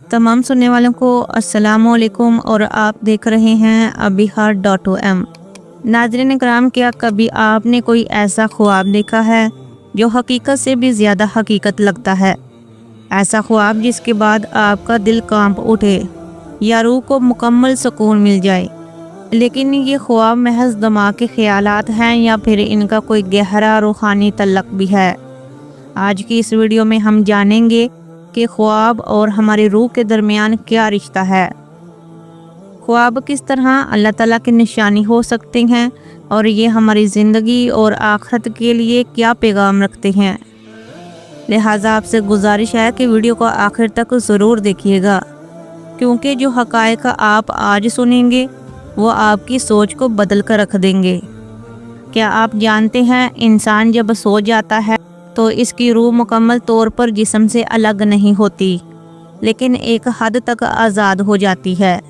तमाम सुनने वालों को अस्सलाम वालेकुम और आप देख रहे हैं abihar.om। नाज़रीन इकराम, क्या कभी आपने कोई ऐसा ख्वाब देखा है जो हकीकत से भी ज़्यादा हकीकत लगता है? ऐसा ख्वाब जिसके बाद आपका दिल कांप उठे या रूह को मुकम्मल सुकून मिल जाए। लेकिन ये ख्वाब महज दिमाग के ख्यालात हैं या फिर इनका कोई गहरा रूहानी तल्लक भी है? आज की इस वीडियो में हम जानेंगे कि ख्वाब और हमारी रूह के दरमियान क्या रिश्ता है, ख्वाब किस तरह अल्लाह ताला की निशानी हो सकते हैं और ये हमारी ज़िंदगी और आखिरत के लिए क्या पैगाम रखते हैं। लिहाजा आपसे गुजारिश है कि वीडियो को आखिर तक ज़रूर देखिएगा, क्योंकि जो हक़ाइक़ आप आज सुनेंगे वो आपकी सोच को बदल कर रख देंगे। क्या आप जानते हैं, इंसान जब सो जाता है तो इसकी रूह मुकम्मल तौर पर जिस्म से अलग नहीं होती, लेकिन एक हद तक आज़ाद हो जाती है।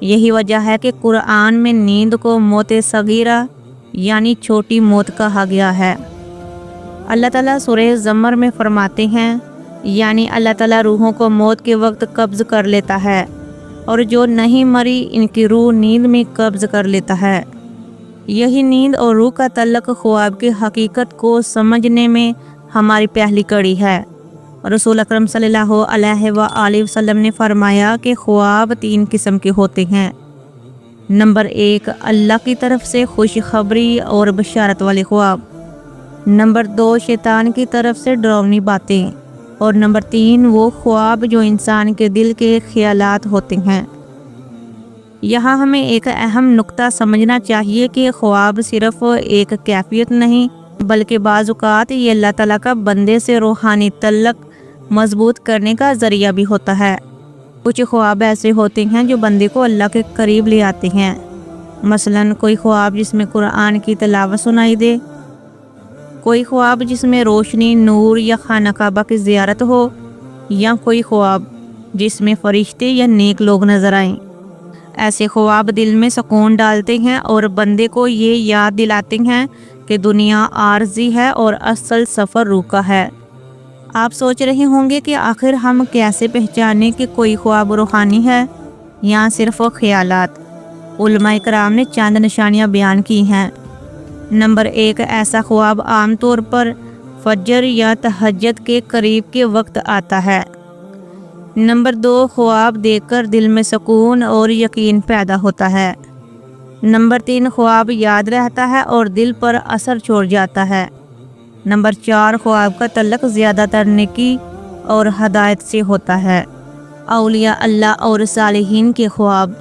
यही वजह है कि कुरान में नींद को मौत सगीरा यानी छोटी मौत कहा गया है। अल्लाह ताला सूरह ज़मर में फरमाते हैं, यानी अल्लाह ताला रूहों को मौत के वक्त कब्ज़ कर लेता है और जो नहीं मरी इनकी रूह नींद में कब्ज़ कर लेता है। यही नींद और रूह का तल्लक ख्वाब की हकीकत को समझने में हमारी पहली कड़ी है। रसूल अकरम सल्लल्लाहु अलैहि वसल्लम ने फरमाया कि ख्वाब 3 किस्म के होते हैं। नंबर 1, अल्लाह की तरफ से खुशखबरी और बशारत वाले ख्वाब। नंबर 2, शैतान की तरफ से डरावनी बातें। और नंबर 3, वो ख्वाब जो इंसान के दिल के ख्यालात होते हैं। यहाँ हमें एक अहम नुक्ता समझना चाहिए कि ख्वाब सिर्फ एक कैफियत नहीं, बल्कि बाज़ औक़ात ये अल्लाह ताला का बंदे से रूहानी तल्लक मजबूत करने का ज़रिया भी होता है। कुछ ख्वाब ऐसे होते हैं जो बंदे को अल्लाह के करीब ले आते हैं। मसलन कोई ख्वाब जिसमें कुरान की तिलावत सुनाई दे, कोई ख्वाब जिसमें रोशनी, नूर या खाना काबा की ज़ियारत हो, या कोई ख्वाब जिसमें फ़रिश्ते या नेक लोग नज़र आएं। ऐसे ख्वाब दिल में सुकून डालते हैं और बंदे को ये याद दिलाते हैं कि दुनिया आर्जी है और असल सफ़र रूह का है। आप सोच रहे होंगे कि आखिर हम कैसे पहचानें कि कोई ख्वाब रूहानी है या सिर्फ ख्यालात। उलमा कराम ने चंद निशानियां बयान की हैं। नंबर 1, ऐसा ख्वाब आम तौर पर फजर या तहज्जुद के करीब के वक्त आता है। नंबर 2, ख्वाब देखकर दिल में सुकून और यकीन पैदा होता है। नंबर 3, ख्वाब याद रहता है और दिल पर असर छोड़ जाता है। नंबर 4, ख्वाब का तल्लक ज़्यादातर नेकी और हदायत से होता है। औलिया अल्लाह और सालिहीन के ख्वाब।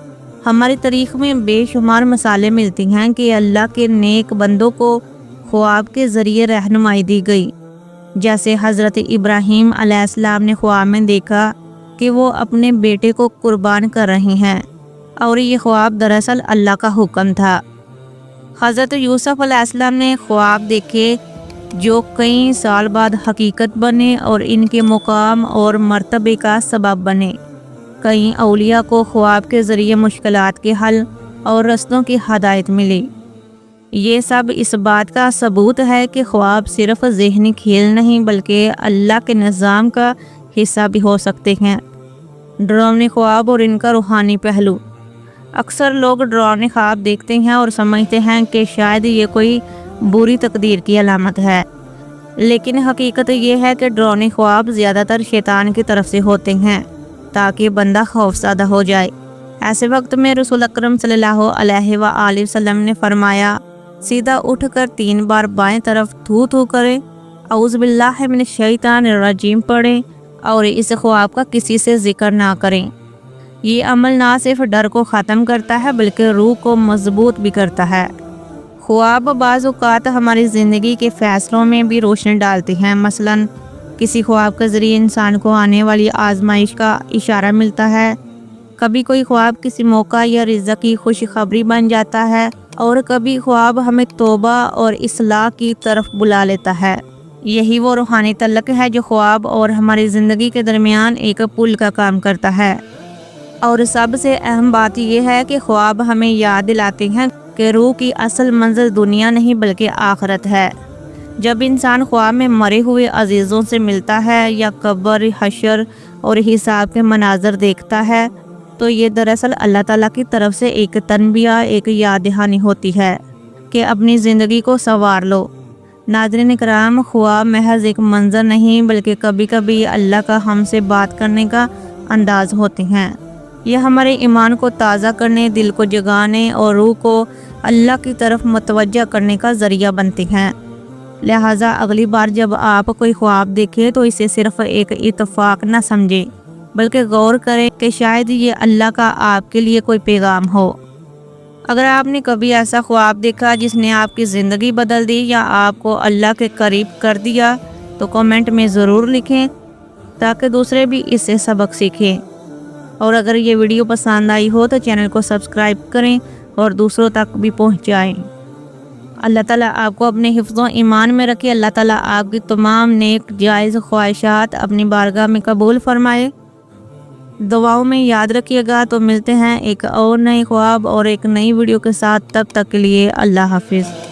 हमारी तारीख़ में बेशुमार मिसालें मिलती हैं कि अल्लाह के नेक बंदों को ख्वाब के ज़रिए रहनुमाई दी गई। जैसे हज़रत इब्राहीम अलैहिस्सलाम ने ख्वाब में देखा कि वो अपने बेटे को कुर्बान कर रहे हैं और ये ख्वाब दरअसल अल्लाह का हुक्म था। हज़रत यूसुफ अलैहिस्सलाम ने ख्वाब देखे जो कई साल बाद हकीकत बने और इनके मुकाम और मर्तबे का सबब बने। कई औलिया को ख्वाब के ज़रिए मुश्किलात के हल और रस्तों की हदायत मिली। ये सब इस बात का सबूत है कि ख्वाब सिर्फ ज़हनी खेल नहीं, बल्कि अल्लाह के निज़ाम का हिस्सा भी हो सकते हैं। डरावने ख्वाब और इनका रूहानी पहलू। अक्सर लोग डरावने ख्वाब देखते हैं और समझते हैं कि शायद ये कोई बुरी तकदीर की अलामत है, लेकिन हकीकत ये है कि डरावने ख्वाब ज़्यादातर शैतान की तरफ से होते हैं ताकि बंदा खौफज़दा हो जाए। ऐसे वक्त में रसूल अकरम सल्लल्लाहु अलैहि वसल्लम ने फरमाया, सीधा उठकर 3 बार बाएं तरफ थू थू करें, औज़ु बिल्लाहि मिनश शैतानिर रजीम पढ़ें और इस ख्वाब का किसी से जिक्र ना करें। ये अमल ना सिर्फ डर को ख़त्म करता है बल्कि रूह को मजबूत भी करता है। ख्वाब बाज़ औक़ात हमारी ज़िंदगी के फ़ैसलों में भी रोशनी डालते हैं। मसलन किसी ख्वाब के ज़रिए इंसान को आने वाली आजमाइश का इशारा मिलता है। कभी कोई ख्वाब किसी मौका या रिज़्क़ की खुशखबरी बन जाता है और कभी ख्वाब हमें तौबा और इस्लाह की तरफ बुला लेता है। यही वो रूहानी तल्लक है जो ख्वाब और हमारी ज़िंदगी के दरमियान एक पुल का काम करता है। और सबसे अहम बात यह है कि ख्वाब हमें याद दिलाते हैं कि रूह की असल मंजिल दुनिया नहीं बल्कि आखिरत है। जब इंसान ख्वाब में मरे हुए अजीज़ों से मिलता है या कब्र, हशर اور حساب کے مناظر دیکھتا ہے تو یہ دراصل اللہ تعالیٰ کی طرف سے ایک تنبیہ، ایک یاد دہانی ہوتی ہے کہ اپنی زندگی کو سنوار لو۔ ناظرین کرام، خواب محض ایک منظر نہیں بلکہ کبھی کبھی اللہ کا ہم سے بات کرنے کا انداز ہوتے ہیں۔ یہ ہمارے ایمان کو تازہ کرنے، دل کو جگانے اور روح کو اللہ کی طرف متوجہ کرنے کا ذریعہ بنتے ہیں۔ لہٰذا اگلی بار جب آپ کوئی خواب دیکھیں تو اسے صرف ایک اتفاق نہ سمجھیں بلکہ غور کریں کہ شاید یہ اللہ کا آپ کے لیے کوئی پیغام ہو۔ اگر آپ نے کبھی ایسا خواب دیکھا جس نے آپ کی زندگی بدل دی یا آپ کو اللہ کے قریب کر دیا تو کمنٹ میں ضرور لکھیں تاکہ دوسرے بھی اس سے سبق سیکھیں۔ اور اگر یہ ویڈیو پسند آئی ہو تو چینل کو سبسکرائب کریں اور دوسروں تک بھی پہنچائیں۔ اللہ تعالیٰ آپ کو اپنے حفظ و ایمان میں رکھے۔ اللہ تعالیٰ آپ کی تمام نیک جائز خواہشات اپنی بارگاہ میں قبول فرمائے۔ دعاؤں میں یاد رکھیے گا۔ تو ملتے ہیں ایک اور نئے خواب اور ایک نئی ویڈیو کے ساتھ، تب تک کے لیے اللہ حافظ۔